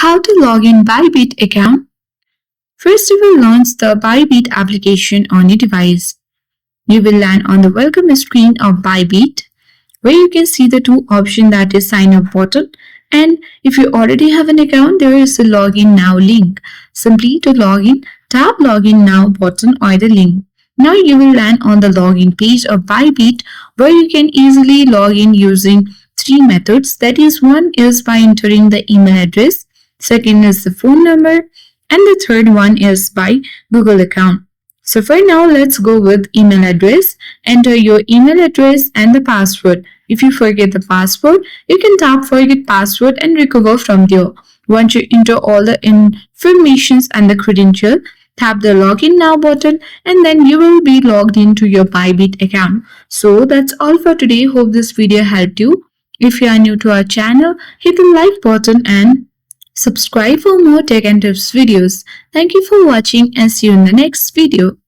How to log in Bybit account? First, you will launch the Bybit application on your device. You will land on the welcome screen of Bybit, where you can see the two options, that is sign up button, and if you already have an account, there is a login now link. Simply to log in, tap login now button or the link. Now you will land on the login page of Bybit, where you can easily log in using three methods. That is, one is by entering the email address, second is the phone number, and the third one is by Google account. So for now, let's go with email address. Enter your email address and the password. If you forget the password, you can tap forget password and recover from there. Once you enter all the informations and the credential, tap the login now button and then you will be logged into your Bybit account. So that's all for today. Hope this video helped you. If you are new to our channel, hit the like button and subscribe for more tech and tips videos. Thank you for watching and see you in the next video.